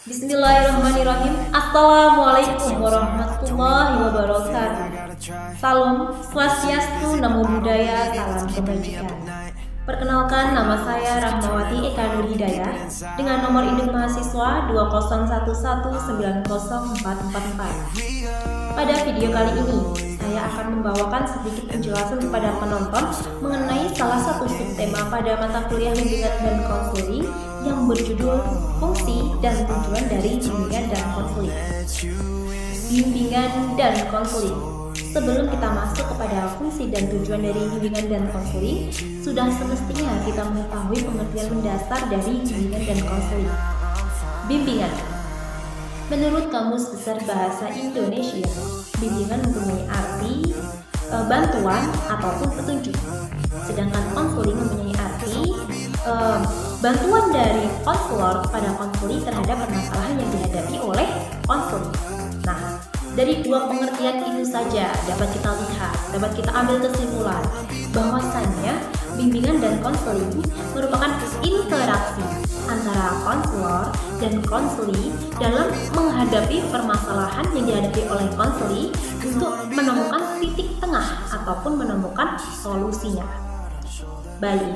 Bismillahirrahmanirrahim. Assalamualaikum warahmatullahi wabarakatuh. Salam Swastiastu, Namo Buddhaya, salam kebajikan. Perkenalkan, nama saya Rahmawati Eka Nur Hidayah dengan nomor induk mahasiswa 201190444. Pada video kali ini, saya akan membawakan sedikit penjelasan kepada penonton mengenai salah satu subtema pada mata kuliah bimbingan dan konseling yang berjudul fungsi dan tujuan dari bimbingan dan konseling. Bimbingan dan konseling. Sebelum kita masuk kepada fungsi dan tujuan dari bimbingan dan konseling, sudah semestinya kita mengetahui pengertian mendasar dari bimbingan dan konseling. Bimbingan. Menurut Kamus Besar Bahasa Indonesia, bimbingan mempunyai arti bantuan ataupun petunjuk. Sedangkan konseling mempunyai arti bantuan dari konselor kepada konseli terhadap permasalahan yang dihadapi oleh konseli. Nah, dari dua pengertian itu saja dapat kita lihat, dapat kita ambil kesimpulan bahwasannya bimbingan dan konseling merupakan interaksi antara konselor dan konseli dalam menghadapi permasalahan yang dihadapi oleh konseli untuk menemukan titik tengah ataupun menemukan solusinya. Baik,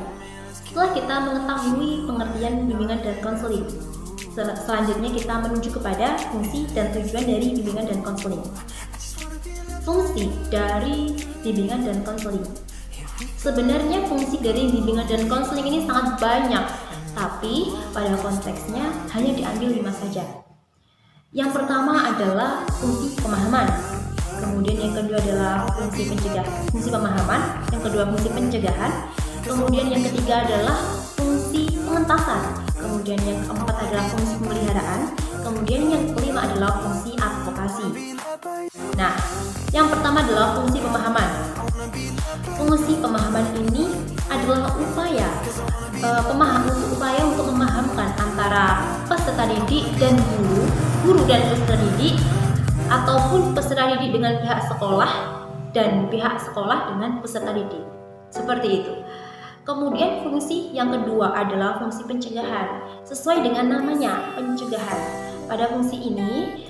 setelah kita mengetahui pengertian bimbingan dan konseling, selanjutnya kita menuju kepada fungsi dan tujuan dari bimbingan dan konseling. Fungsi dari bimbingan dan konseling. Sebenarnya fungsi dari bimbingan dan konseling ini sangat banyak, tapi pada konteksnya hanya diambil 5 saja. Yang pertama adalah fungsi pemahaman. Kemudian yang kedua adalah fungsi pemahaman. Yang kedua fungsi pencegahan. Kemudian yang ketiga adalah fungsi pengentasan. Kemudian yang keempat adalah fungsi pemeliharaan. Kemudian yang kelima adalah fungsi advokasi. Nah, yang pertama adalah fungsi pemahaman. Fungsi pemahaman ini adalah upaya untuk memahamkan antara peserta didik dan guru dan peserta didik, ataupun peserta didik dengan pihak sekolah dan pihak sekolah dengan peserta didik. Seperti itu. Kemudian fungsi yang kedua adalah fungsi pencegahan. Sesuai dengan namanya, pencegahan. Pada fungsi ini,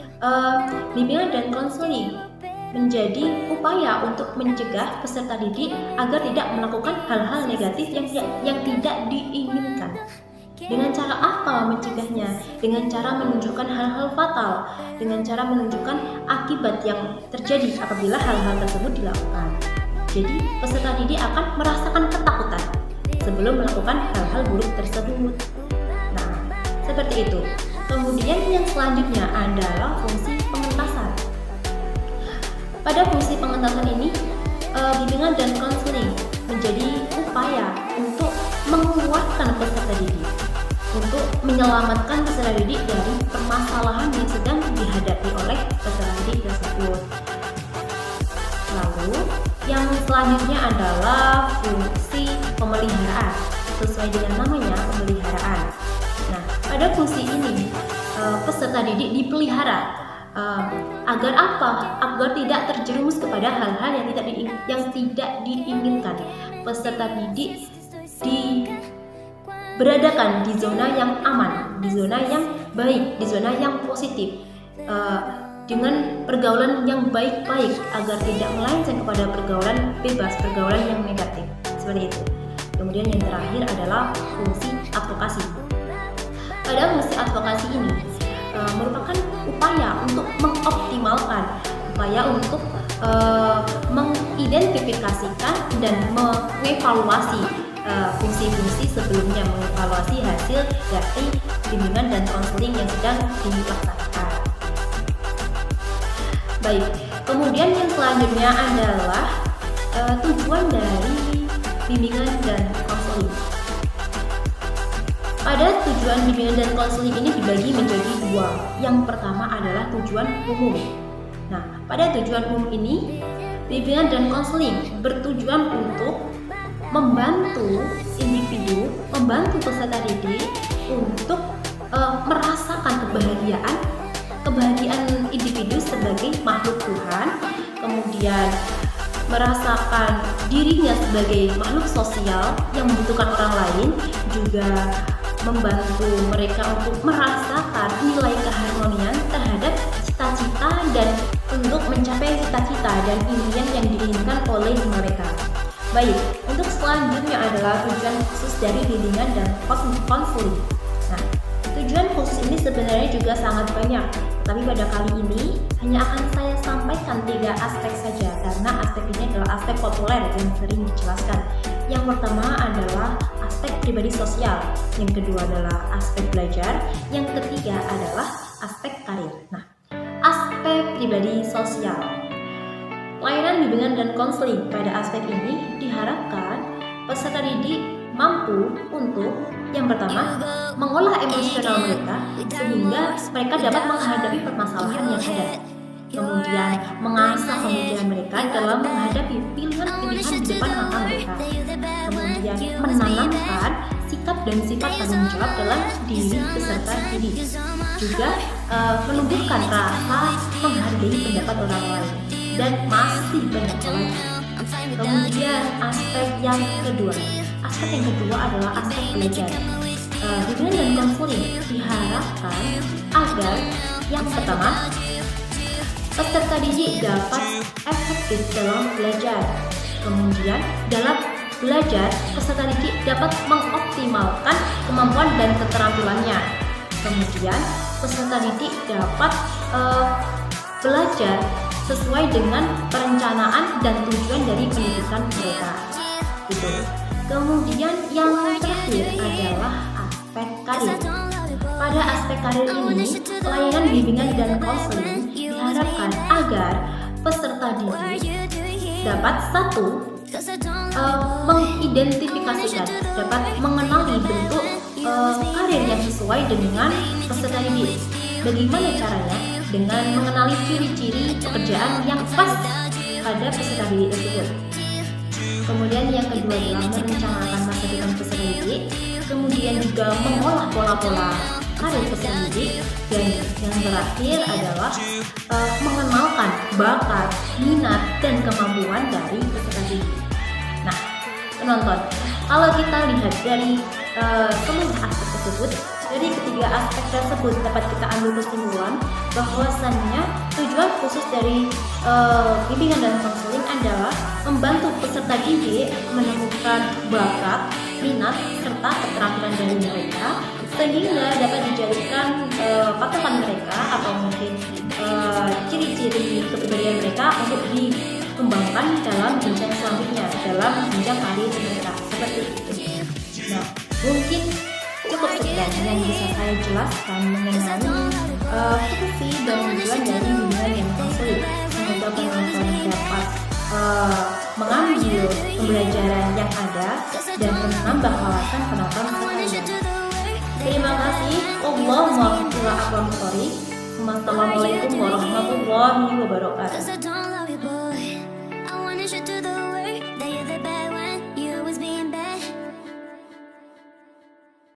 bimbingan dan konseling menjadi upaya untuk mencegah peserta didik agar tidak melakukan hal-hal negatif yang tidak diinginkan. Dengan cara apa mencegahnya? Dengan cara menunjukkan hal-hal fatal, dengan cara menunjukkan akibat yang terjadi apabila hal-hal tersebut dilakukan. Jadi, peserta didik akan merasakan ketakutan sebelum melakukan hal-hal buruk tersebut. Nah, seperti itu. Kemudian yang selanjutnya adalah fungsi pengentasan. Pada fungsi pengentasan ini, bimbingan dan konseling menjadi upaya untuk menguatkan peserta didik, untuk menyelamatkan peserta didik dari permasalahan yang sedang dihadapi oleh peserta didik tersebut. Lalu, yang selanjutnya adalah fungsi pemeliharaan. Sesuai dengan namanya, pemeliharaan. Nah, pada fungsi ini, peserta didik dipelihara. Agar apa? Agar tidak terjerumus kepada hal-hal yang tidak diinginkan. Peserta didik beradakan di zona yang aman, di zona yang baik, di zona yang positif, dengan pergaulan yang baik-baik agar tidak melenceng kepada pergaulan bebas, pergaulan yang negatif. Seperti itu. Kemudian yang terakhir adalah fungsi advokasi. Pada fungsi advokasi ini merupakan upaya untuk mengoptimalkan, upaya untuk mengidentifikasikan dan mengevaluasi fungsi-fungsi sebelumnya, mengevaluasi hasil dari bimbingan dan konseling yang sedang dilaksanakan. Baik, kemudian yang selanjutnya adalah tujuan dari bimbingan dan konseling. Pada tujuan bimbingan dan konseling ini dibagi menjadi 2. Yang pertama adalah tujuan umum. Nah, pada tujuan umum ini, bimbingan dan konseling bertujuan untuk membantu individu, membantu peserta didik untuk merasakan kebahagiaan individu sebagai makhluk Tuhan, kemudian merasakan dirinya sebagai makhluk sosial yang membutuhkan orang lain, juga membantu mereka untuk merasakan nilai keharmonian terhadap cita-cita dan untuk mencapai cita-cita dan impian yang diinginkan oleh mereka. Baik, untuk selanjutnya adalah tujuan khusus dari bimbingan dan konseling. Nah, tujuan khusus ini sebenarnya juga sangat banyak, tapi pada kali ini hanya akan saya sampaikan 3 aspek saja, karena aspek ini adalah aspek populer yang sering dijelaskan. Yang pertama adalah aspek pribadi sosial, yang kedua adalah aspek belajar, yang ketiga adalah aspek karir. Nah, aspek pribadi sosial. Layanan bimbingan dan konseling pada aspek ini diharapkan peserta didik mampu untuk yang pertama mengolah emosional mereka sehingga mereka dapat menghadapi permasalahan yang ada. Kemudian mengasah pemikiran mereka dalam menghadapi pilihan-pilihan di depan mata mereka. Kemudian menanamkan sikap dan sifat tanggung jawab dalam diri peserta didik. Juga menumbuhkan rasa menghargai pendapat orang lain. Dan masih banyak lagi. Kemudian aspek yang kedua adalah aspek belajar. Bimbingan dan konseling diharapkan agar yang pertama peserta didik dapat efektif dalam belajar. Kemudian dalam belajar peserta didik dapat mengoptimalkan kemampuan dan keterampilannya. Kemudian peserta didik dapat belajar sesuai dengan perencanaan dan tujuan dari pendidikan mereka. Gitu. Kemudian yang terakhir adalah aspek karir. Pada aspek karir ini, layanan bimbingan dan konseling diharapkan agar peserta didik dapat mengidentifikasikan, dapat mengenali bentuk karir yang sesuai dengan peserta didik. Bagaimana caranya? Dengan mengenali ciri-ciri pekerjaan yang pas pada peserta didik tersebut. Kemudian yang kedua adalah merencanakan masa depan peserta didik, kemudian juga mengolah pola-pola karir peserta didik, dan yang terakhir adalah mengenalkan bakat, minat, dan kemampuan dari peserta didik. Nah, penonton, kalau kita lihat dari semua aspek tersebut, dari ketiga aspek tersebut dapat kita ambil kesimpulan bahwasannya tujuan khusus dari bimbingan dan konseling adalah membantu peserta didik menemukan bakat, minat, serta keterampilan dari mereka sehingga dapat dijadikan patokan mereka atau mungkin ciri-ciri kepribadian mereka untuk dikembangkan dalam jenjang selanjutnya, dalam jenjang karir mereka, seperti itu. Nah, mungkin cukup sekian yang bisa saya jelaskan mengenai fungsi dan tujuan dari bimbingan dan konseling. Semoga penonton dapat mengambil pembelajaran yang ada dan menambah wawasan penonton sekalian. Terima kasih. Assalamualaikum warahmatullahi wabarakatuh.